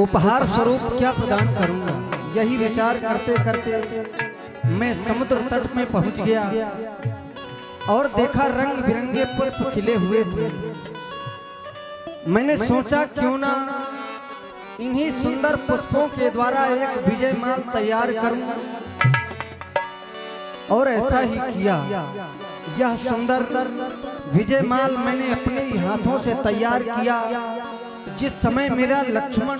उपहार स्वरूप क्या प्रदान करूंगा, यही विचार करते करते मैं समुद्र तट में पहुंच गया और देखा रंग बिरंगे पुष्प खिले हुए थे। मैंने सोचा क्यों ना इन्हीं सुंदर पुष्पों के द्वारा एक विजयमाल तैयार करूं, और ऐसा ही किया। यह सुंदर विजयमाल मैंने अपने ही हाथों से तैयार किया। जिस समय मेरा लक्ष्मण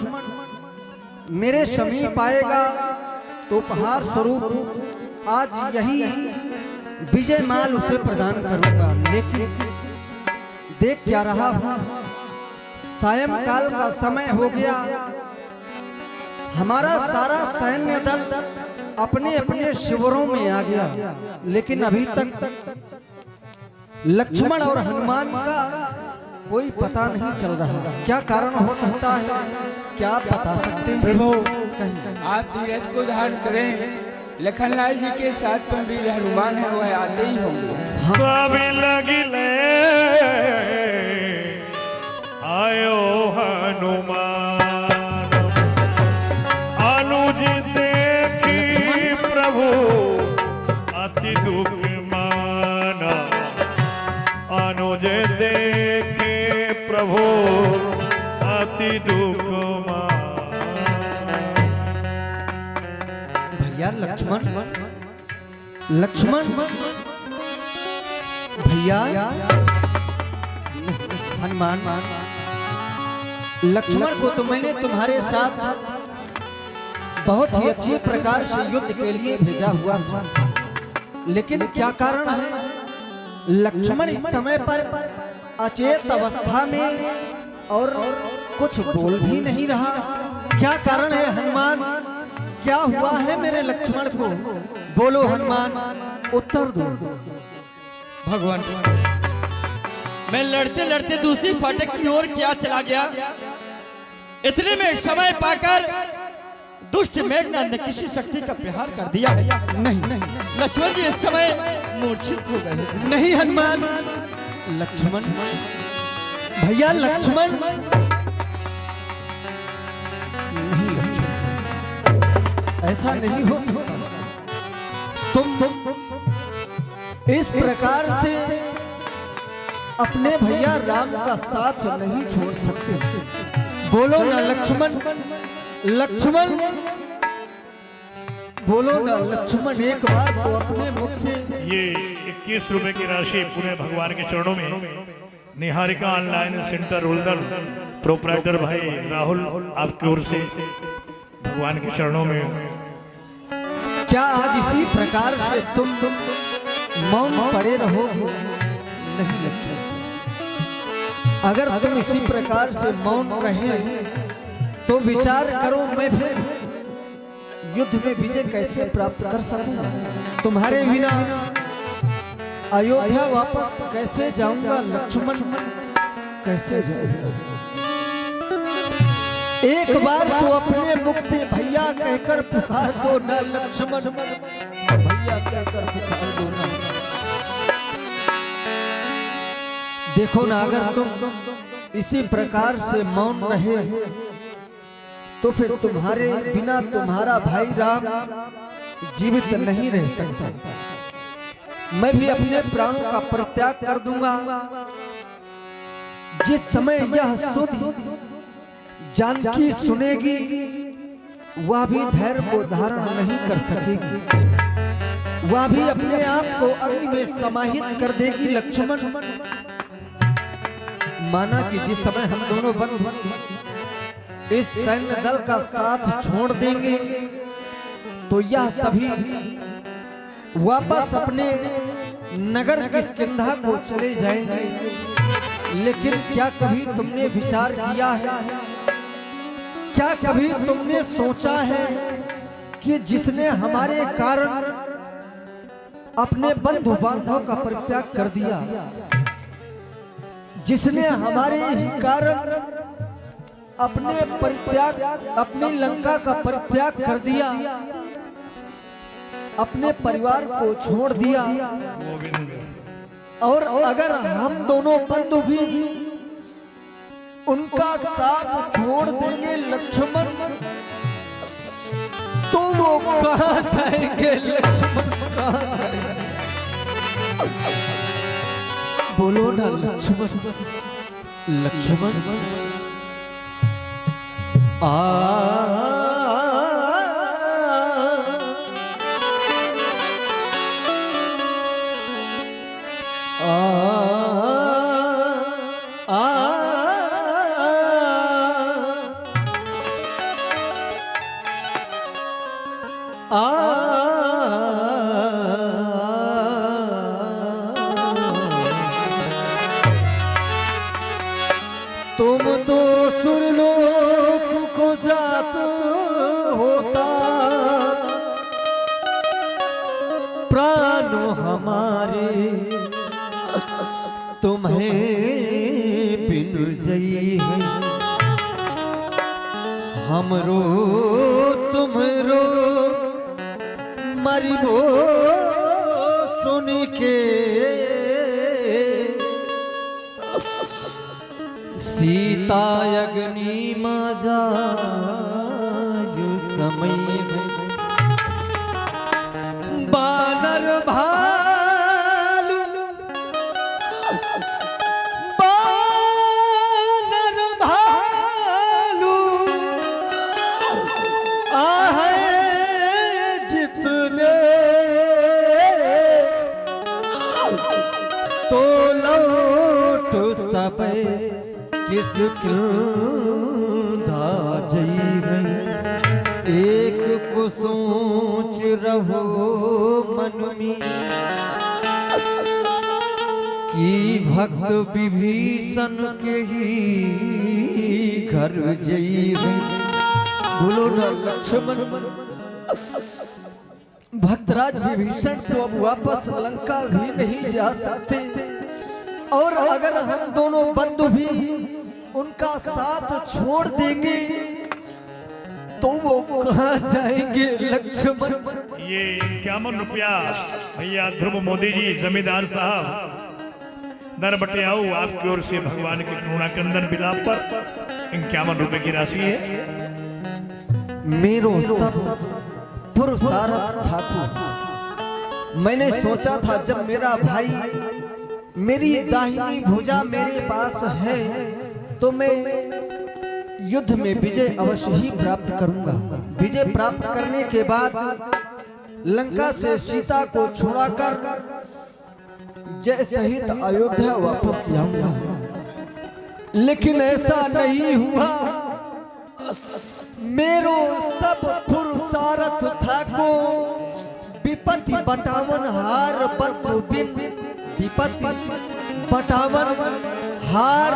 मेरे समीप आएगा तो उपहार स्वरूप आज यही विजयमाल उसे प्रदान करूंगा। लेकिन देख क्या रहा हूं, सायंकाल का समय हो गया। हमारा सारा सैन्य दल अपने अपने शिविरों में आ गया, लेकिन अभी तक लक्ष्मण और हनुमान का कोई पता नहीं चल रहा। क्या कारण हो सकता है, क्या आप बता सकते हैं? प्रभु, कहीं आप धीरज को धारण करें। लखनलाल जी के साथ में वीर हनुमान है, वह आते ही होंगे। आयो हनुमान अनुज देखी प्रभु अति दुख माना, अनुज देखे प्रभु अति दुख माना। भैया लक्ष्मण, लक्ष्मण भैया हनुमान, लक्ष्मण को तो मैंने तुम्हारे साथ बहुत ही अच्छे प्रकार से युद्ध के लिए भेजा हुआ था, लेकिन क्या कारण है लक्ष्मण इस समय पर अचेत अवस्था में और कुछ बोल भी नहीं रहा? क्या कारण है हनुमान? क्या हुआ है मेरे लक्ष्मण को? बोलो हनुमान, उत्तर दो। भगवान, मैं लड़ते लड़ते दूसरी फाटक की ओर क्या चला गया। इतने में समय पाकर दुष्ट मेघनाद ने किसी शक्ति का प्रहार कर दिया है। नहीं लक्ष्मण जी इस समय मूर्छित हो गए। नहीं हनुमान, लक्ष्मण भैया लक्ष्मण नहीं, लक्ष्मण ऐसा नहीं हो सकता। तुम इस प्रकार से अपने भैया राम का साथ नहीं छोड़ सकते। बोलो ना लक्ष्मण, लक्ष्मण बोलो ना लक्ष्मण, एक बार तो अपने मुख से। ये 21 रुपए की राशि पूरे भगवान के चरणों में निहारिका ऑनलाइन सेंटर उल्दल प्रोपराइटर भाई राहुल आपकी ओर से भगवान के चरणों में। क्या आज इसी प्रकार से तुम मौन पड़े रहोगे? नहीं लक्ष्मण, अगर तुम इसी प्रकार से मौन रहे तो विचार करो मैं फिर युद्ध में विजय कैसे प्राप्त कर सकूंगा? तुम्हारे बिना अयोध्या वापस कैसे जाऊंगा लक्ष्मण, कैसे जाऊंगा? एक बार तो अपने मुख से भैया कहकर पुकार दो ना लक्ष्मण, भैया कहकर पुकार दो ना। देखो ना, अगर तुम इसी प्रकार से मौन रहे तो फिर तुम्हारे बिना तुम्हारा भाई राम जीवित नहीं रह सकता। मैं भी अपने प्राणों का परित्याग कर दूंगा। जिस समय यह सुध जानकी सुनेगी, वह भी धैर्य को धारण नहीं कर सकेगी, वह भी अपने आप को अग्नि में समाहित कर देगी। लक्ष्मण, माना कि जिस समय हम दोनों बंधु इस सैन्य दल का साथ छोड़ देंगे तो यह सभी वापस अपने नगर किष्किंधा को चले जाएंगे। लेकिन क्या कभी तुमने विचार किया है, क्या कभी तुमने सोचा है कि जिसने हमारे कारण अपने बंधु बांधव का परित्याग कर दिया, जिसने हमारे ही कारण अपनी लंका का परित्याग कर दिया, अपने परिवार को छोड़ दिया, और अगर हम दोनों बंधु भी उनका साथ छोड़ देंगे लक्ष्मण, बोलो ना लक्ष्मण, लक्ष्मण तुम तो सुरलोक को जात होता, प्राण हमारे तुम्हें बिन जई है। हमरो तुमरो मरिबो सुन के, सीता अग्नि माजा समय में, बानर भालू बानर भालू आहे जितने तो लौट सबे किस क्यों जई गई। एक को सोच रहो मन में कि भक्त विभीषण के ही घर जई गई। बोलो ना लक्ष्मण, भक्तराज विभीषण तो अब वापस लंका भी नहीं जा सकते, और अगर हम दोनों बंधु भी उनका साथ छोड़ देंगे तो वो कहाँ जाएंगे लक्ष्मण। ये 51 रुपया भैया ध्रुव मोदी जी जमींदार साहब दर बटे आओ आपकी ओर से भगवान के करुणा कंदन बिलाप पर 51 रुपए की राशि है। मेरो सब पुरुषार्थ ठाकुर, मैंने सोचा था जब मेरा भाई मेरी दाहिनी भुजा मेरे पास है तो मैं युद्ध में विजय अवश्य ही प्राप्त करूंगा। विजय प्राप्त करने के बाद लंका से सीता को छुड़ाकर जय सहित अयोध्या वापस जाऊंगा, लेकिन ऐसा नहीं हुआ। मेरो सब पुरुषार्थ ठाकुर विपत्ति बटावन हार बंधु बिन, विपत्ति बटावन हार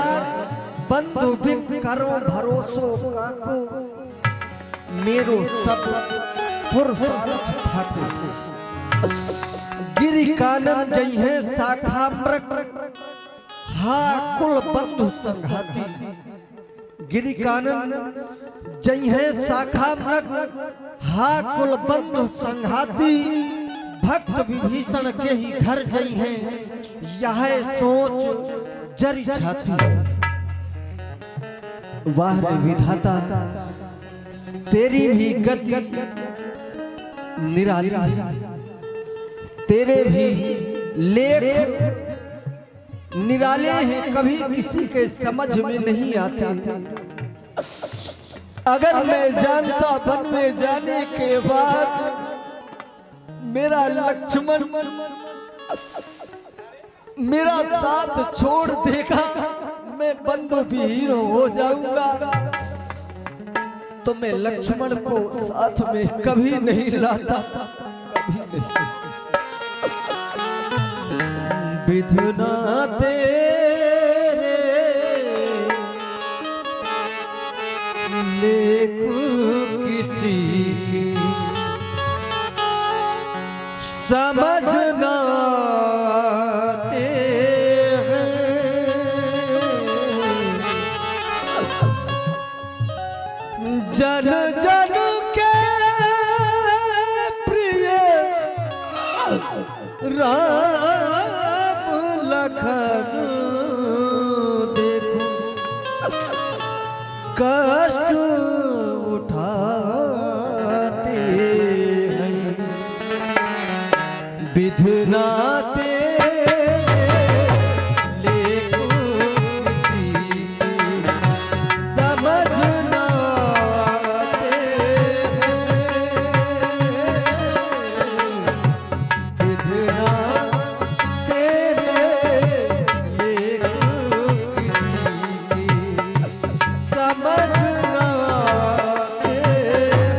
बंधु बिन करो भरोसो काको। मेरो सब पुरुषार्थ ठाकुर गिरि कानन जई है शाखा मृग, हा कुल बंधु संघाती। गिरि कानन जई है शाखा मृग, हा कुल बंधु संघाती। भक्त विभीषण के ही घर जई है, यह सोच जरी छाती। वाह रे विधाता, तेरी भी गति निराली, तेरे भी लेख निराले हैं, कभी किसी के समझ में नहीं आते। अगर मैं जानता वन में जाने के बाद मेरा लक्ष्मण मेरा साथ छोड़ देगा, मैं बंधु विहीन हो जाऊंगा, तो मैं लक्ष्मण को साथ में कभी नहीं लाता, कभी नहीं। विधुना तेरे लेख किसी की समझना आते हैं, जन जन के प्रिय राम लखन देखो कष्ट उठाते हैं। समझ न आते हैं।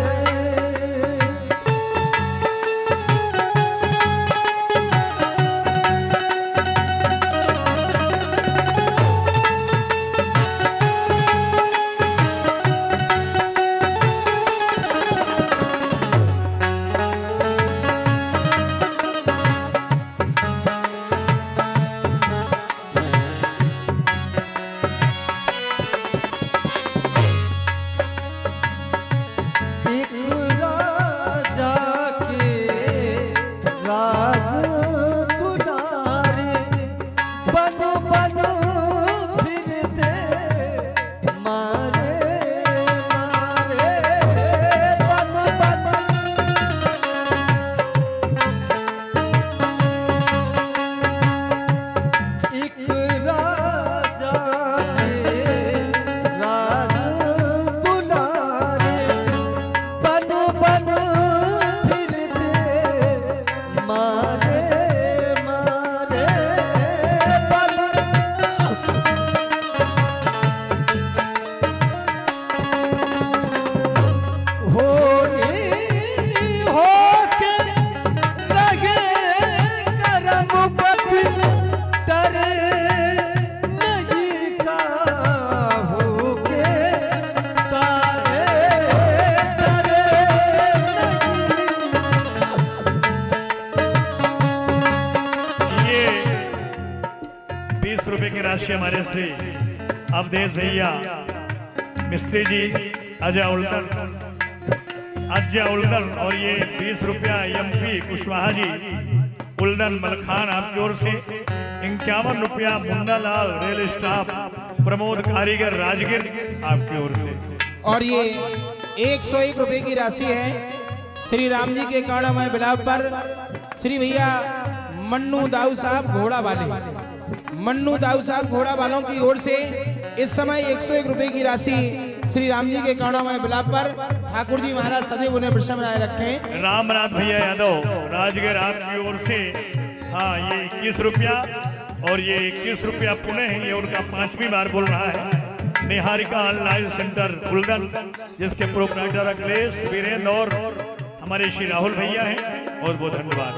एक राजा के राज दुलारे बनो बनो फिरते मारे मारे बनो बनो। एक राजा के राज दुलारे बनो बनो फिरते मारे मारे बनो। होनी होके लगे करम पति डरे नहीं काहू के तारे डरे नहीं। ये 20 रुपए की राशि हमारे श्री अवधेश भैया मिस्त्री जी अजय उल्दन और ये 20 रुपया MP कुशवाहा जी उल्दन मलखान आपकी ओर से 51 रुपया मुन्नालाल रेल स्टाफ प्रमोद कारीगर राजगिर आपकी ओर से। और ये 101 रुपए की राशि है श्री राम जी के कर्णमय विलाप पर श्री भैया मन्नू दाऊ साहब घोड़ा वाले, मन्नू दाऊ साहब घोड़ा वालों की ओर से इस समय 101 रुपए की राशि श्री राम जी के कर्णमय विलाप पर ठाकुर जी महाराज सदैव उन्हें प्रसन्न बनाए रखें। रामनाथ भैया यादव राजगीर आपकी ओर से हाँ ये 21 रुपया और ये 21 रुपया पुणे है, ये उनका 5वीं बार बोल रहा है। निहारिका ऑनलाइन सेंटर उल्दन जिसके प्रोप्राइटर अखिलेश वीरेंद्र और हमारे श्री राहुल भैया हैं, बहुत बहुत धन्यवाद।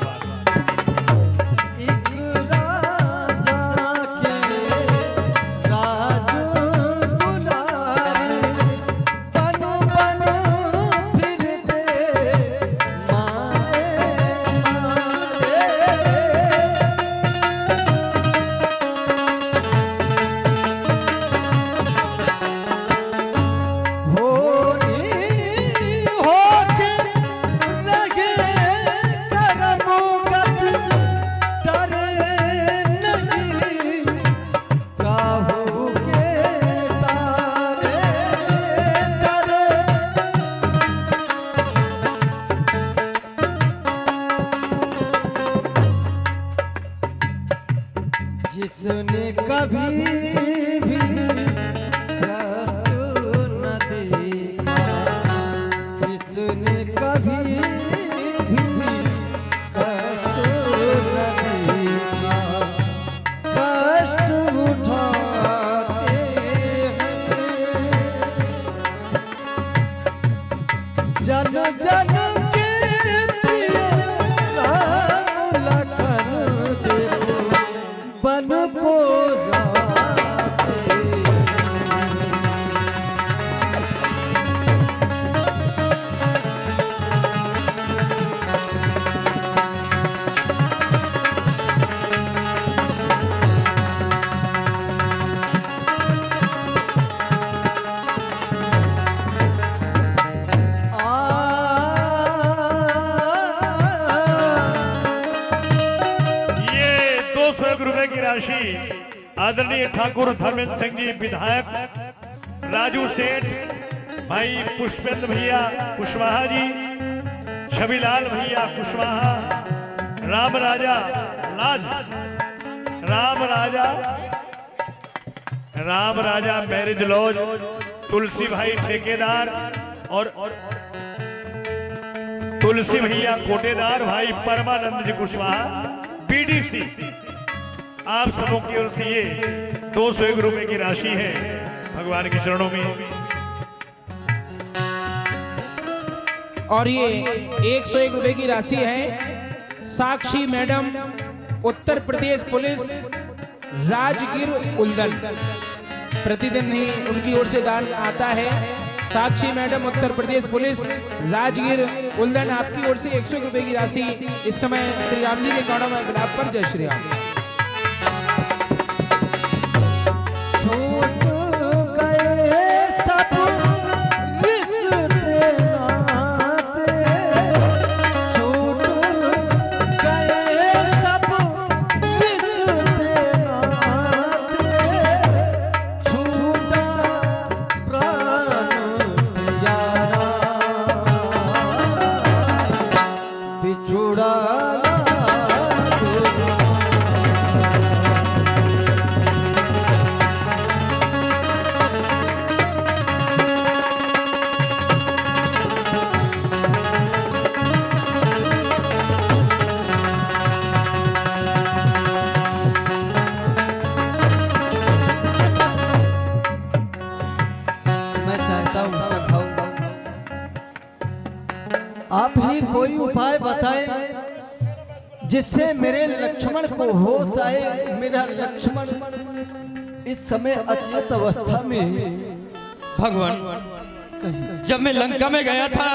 एक राजा के राज दुलारे बनो बनो फिरते मारे मारे। होनी होके लगे करम गति डरे नहीं काहू के तारे डरे। जिसने कभी भी कष्ट न देखा, जिसने कभी भी कष्ट न देखा, कष्ट उठाते हैं। जन जन के प्रिय राम लखन देखो बन को जाते हैं। ये 201 रुपए की राशि आदरणीय ठाकुर धर्मेंद्र सिंह जी विधायक राजू सेठ भाई पुष्पेंद्र भैया कुशवाहा जी छविलाल भैया कुशवाहा राम राजा मैरिज लॉज तुलसी भाई ठेकेदार और तुलसी भैया कोटेदार भाई परमानंद जी कुशवाहा BDC आप सबों की ओर से ये 201 रुपए की राशि है भगवान के चरणों में और ये 101 रुपए की राशि है साक्षी मैडम, उत्तर प्रदेश पुलिस, राजगीर उल्दन। प्रतिदिन ही उनकी ओर से दान आता है। साक्षी मैडम, उत्तर प्रदेश पुलिस, राजगीर उल्दन, आपकी ओर से 101 रुपए की राशि इस समय श्री राम जी के कौड़ों में गुलाब पर। जय श्री राम। आप ही कोई उपाय बताएं जिससे मेरे लक्ष्मण को होश आए। मेरा लक्ष्मण इस समय अचेत अवस्था में है। भगवान, जब मैं लंका में गया था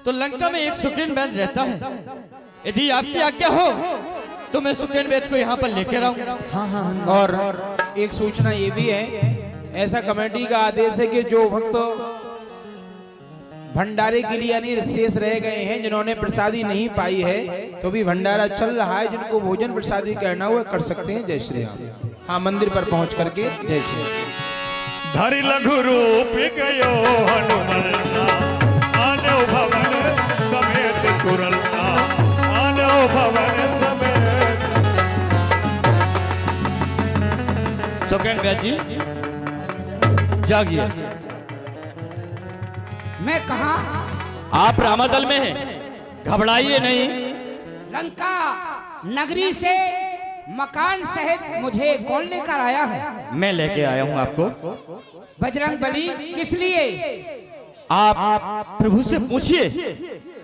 तो लंका में एक सुकेन वैद रहता है। यदि आपकी आज्ञा हो तो मैं सुकेन वैद को यहाँ पर लेकर आऊं। हाँ। और एक सूचना ये भी है, ऐसा कमेटी का आदेश है कि जो भक्त भंडारे के लिए यानी शेष रह गए हैं, जिन्होंने प्रसादी नहीं पाई है, तो भी भंडारा चल रहा है। जिनको भोजन प्रसादी करना हुआ कर सकते हैं। जय श्री राम। हाँ, मंदिर पर पहुंच करके जय श्री राम। धरि लघु रूप गयो हनुमंता, आनो भवन समेत कुरलता, आनो भवन समेत। सुकेन वैद जी जागिए। मैं कहा? आप रामादल में हैं, घबराइए नहीं। लंका नगरी से मकान सहित मुझे कौन लेकर आया है? मैं लेके आया हूँ आपको। बजरंग बली, किस लिए? आप प्रभु से पूछिए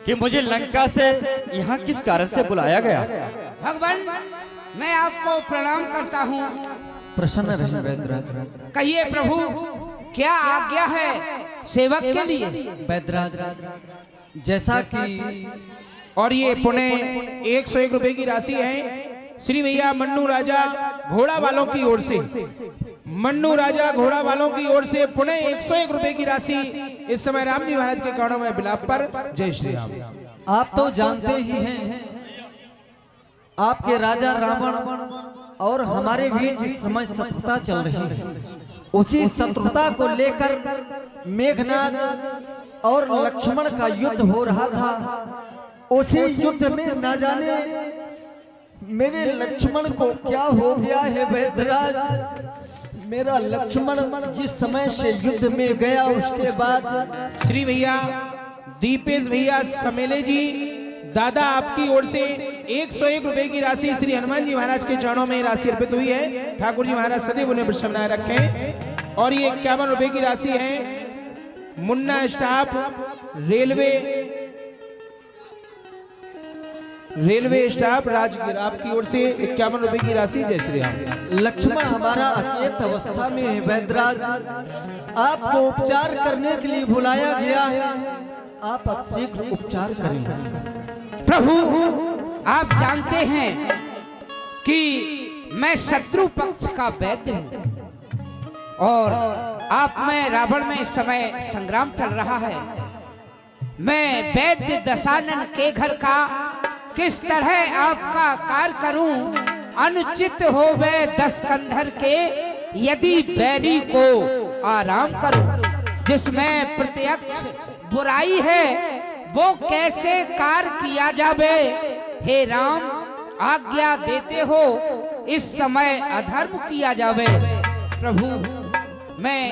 कि मुझे लंका से यहाँ किस कारण से बुलाया गया। भगवान, मैं आपको प्रणाम करता हूँ। प्रसन्न रहें वैद्यराज। कहिए प्रभु, क्या आज्ञा है सेवक के लिए? वैद्यराज, जैसा कि और ये पुणे 101 रुपए की राशि है श्री भैया मन्नू राजा घोड़ा वालों की ओर से। मन्नू राजा घोड़ा वालों की ओर से पुणे 101 रुपए की राशि इस समय राम जी महाराज के कौड़ों में बिलाप पर। जय श्री राम। आप तो जानते ही हैं, आपके राजा रावण और हमारे बीच इस समय शत्रुता चल रही है। उसी शत्रुता को लेकर मेघनाद और लक्ष्मण का युद्ध हो रहा था। उसी युद्ध में न जाने मेरे लक्ष्मण को क्या हो गया है वैद्यराज। मेरा लक्ष्मण जिस समय से युद्ध में गया, उसके बाद श्री भैया दीपेश भैया समेले जी, दादा आपकी ओर से 101 रुपए की राशि श्री हनुमान जी महाराज के चरणों में राशि अर्पित हुई है। ठाकुर जी महाराज सदैव उन्हें प्रसन्न बनाए रखें। और ये 51 रुपए की राशि है Munna staff railway staff Rajgir, आपकी ओर से 51 रुपए की राशि। जय श्री राम। लक्ष्मण हमारा अचेत अवस्था में है वैद्यराज, आपको उपचार करने के लिए बुलाया गया है। आप शीघ्र उपचार करें। प्रभु, आप जानते हैं कि मैं शत्रु पक्ष का वैद्य हूँ और आप में रावण में इस समय संग्राम चल रहा है। मैं वैद्य दशानन के घर का किस तरह आपका कार्य करूं? अनुचित हो वे 10 कंधर के, यदि बैरी को आराम करूं। जिसमें प्रत्यक्ष बुराई है वो कैसे कार्य किया जावे? हे राम, आज्ञा देते हो इस समय अधर्म किया जावे। प्रभु, मैं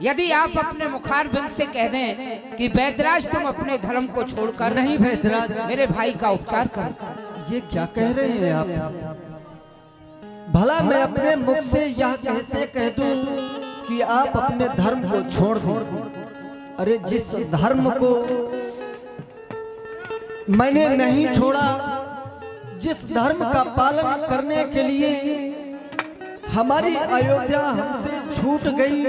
यदि आप अपने मुखारबिंद से कह दें कि वैद्यराज तुम अपने धर्म को छोड़कर नहीं वैद्यराज, मेरे भाई का उपचार करो। ये क्या कह रहे हैं आप? भला मैं अपने मुख से यह कैसे कह दूं कि आप अपने धर्म को छोड़ दें? अरे जिस धर्म को मैंने नहीं छोड़ा, जिस धर्म का पालन करने के लिए हमारी अयोध्या हमसे छूट गई,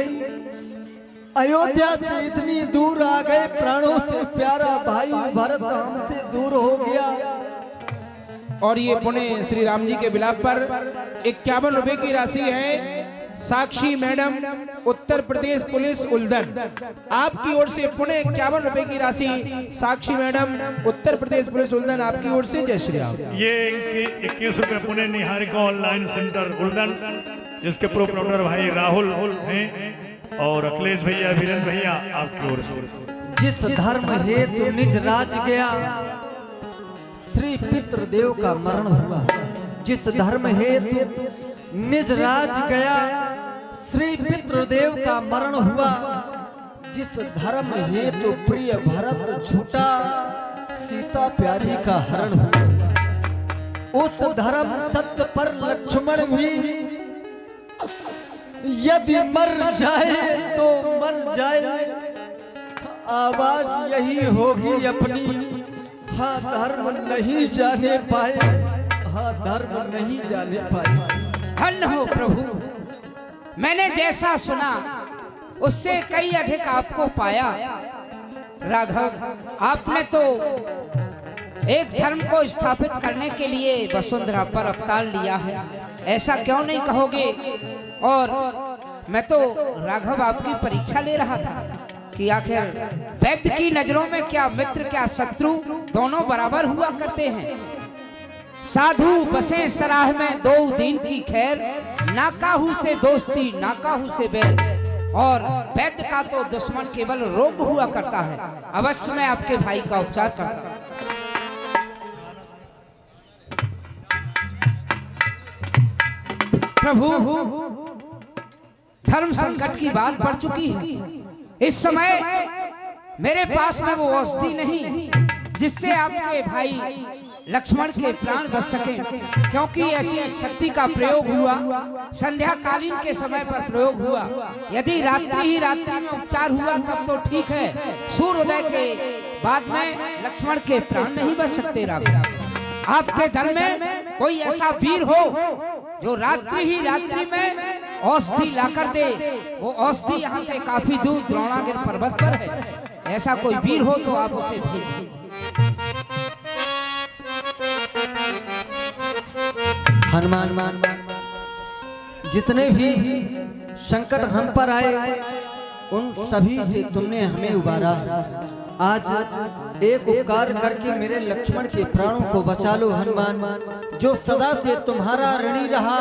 अयोध्या से इतनी दूर आ गए, प्राणों से प्यारा भाई भरत हमसे दूर हो गया। और ये पुणे श्री राम जी के बिलाप पर 51 रुपए की राशि है। साक्षी मैडम, उत्तर प्रदेश पुलिस उल्दन, आपकी ओर से पुणे 51 रुपए की राशि। साक्षी मैडम, उत्तर प्रदेश पुलिस उल्दन, आपकी ओर से जय श्री राम। ये 21 रुपए पुणे निहारिका ऑनलाइन सेंटर उल्दन, जिसके प्रोप्राइटर भाई राहुल हैं और अखिलेश भैया, वीरेंद्र भैया, आपकी ओर से। जिस धर्म हेतु निज राज गया, श्री पितृदेव का मरण हुआ। जिस धर्म हेतु निज राज गया, श्री पितृदेव का मरण हुआ। जिस धर्म हेतु प्रिय भरत छूटा, सीता प्यारी का हरण हुआ। उस धर्म सत्य पर लक्ष्मण भी यदि मर जाए तो मर जाए, आवाज यही होगी अपनी, हाँ धर्म नहीं जाने पाए, हाँ धर्म नहीं जाने पाए। धन्य हो प्रभु, मैंने जैसा सुना उससे कई अधिक आपको पाया। राघव, आपने तो एक धर्म को स्थापित करने के लिए वसुंधरा पर अवतार लिया है, ऐसा क्यों नहीं कहोगे? और मैं तो राघव आपकी परीक्षा ले रहा था कि आखिर वैद्य की नजरों में क्या मित्र क्या शत्रु दोनों बराबर हुआ करते हैं। साधु बसे सराह में दो दिन की खैर, ना काहू से दोस्ती ना काहू से बैर। और वैद्य का तो दुश्मन केवल रोग हुआ करता है। अवश्य मैं आपके भाई का उपचार करता हूं। प्रभु, धर्म संकट की बात बढ़ चुकी है। इस समय मेरे पास में वो औषधि नहीं जिससे आपके भाई लक्ष्मण के प्राण बच सके, क्योंकि ऐसी शक्ति का प्रयोग हुआ संध्या कालीन के समय पर प्रयोग हुआ। यदि रात्रि ही रात्रि में उपचार हुआ तब तो ठीक है, सूर्योदय के बाद में लक्ष्मण के प्राण नहीं बच सकते। राघव, आपके दल में कोई ऐसा वीर हो जो रात्रि ही रात्रि में औषधि लाकर दे। वो औषधि यहाँ से काफी दूर द्रोणागिर पर्वत पर है, ऐसा कोई वीर हो तो आप उसे भेजिए। हनुमान, जितने भी संकट हम पर आए उन सभी से तुमने हमें उबारा। आज एक उपकार करके मेरे लक्ष्मण के प्राणों को बचा लो हनुमान, जो सदा से तुम्हारा ऋणी रहा,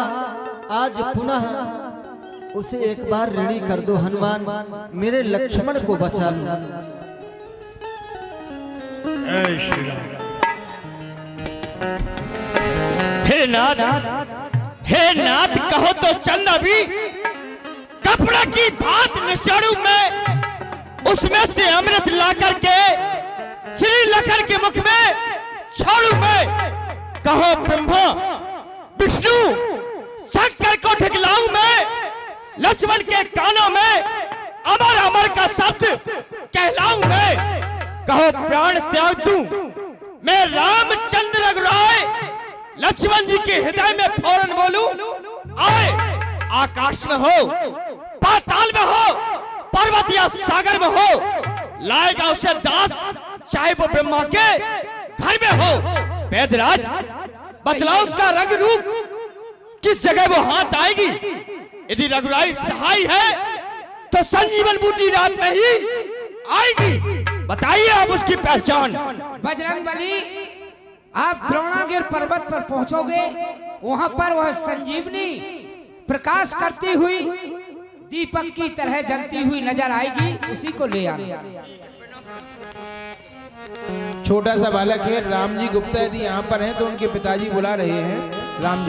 आज पुनः उसे एक बार ऋणी कर दो हनुमान, मेरे लक्ष्मण को बचा लो। जय श्री राम। हे नाथ, हे नाथ, कहो तो चल अभी। कपड़ा की भात निचाड़ू मैं, उसमें से अमृत ला करके श्री लखन के मुख में छोड़ू मैं। कहो ब्रह्मा विष्णु शंकर को ठिकलाऊं मैं, लक्ष्मण के कानों में अमर अमर का शब्द कहलाऊं मैं। कहो प्राण त्याग दूं मैं रामचंद्र रघुराय, लक्ष्मण जी के हृदय में फौरन बोलूं आए। आकाश में हो, पाताल में हो, पर्वत या सागर में हो, लाएगा उसे दास, चाहे वो ब्रह्मा के घर में हो। वेदराज, बतलाओ उसका रंग रूप, किस जगह वो हाथ आएगी। यदि रघुराई सहाय है तो संजीवन बूटी रात में ही आएगी। बताइए आप उसकी पहचान। बजरंगबली, आप द्रोणागिर पर्वत पर पहुंचोगे, वहां पर वह संजीवनी प्रकाश करती हुई दीपक की तरह जलती हुई नजर आएगी, उसी को ले आना। छोटा सा बालक है राम जी गुप्ता, यदि यहाँ पर हैं तो उनके पिताजी बुला रहे हैं। राम जी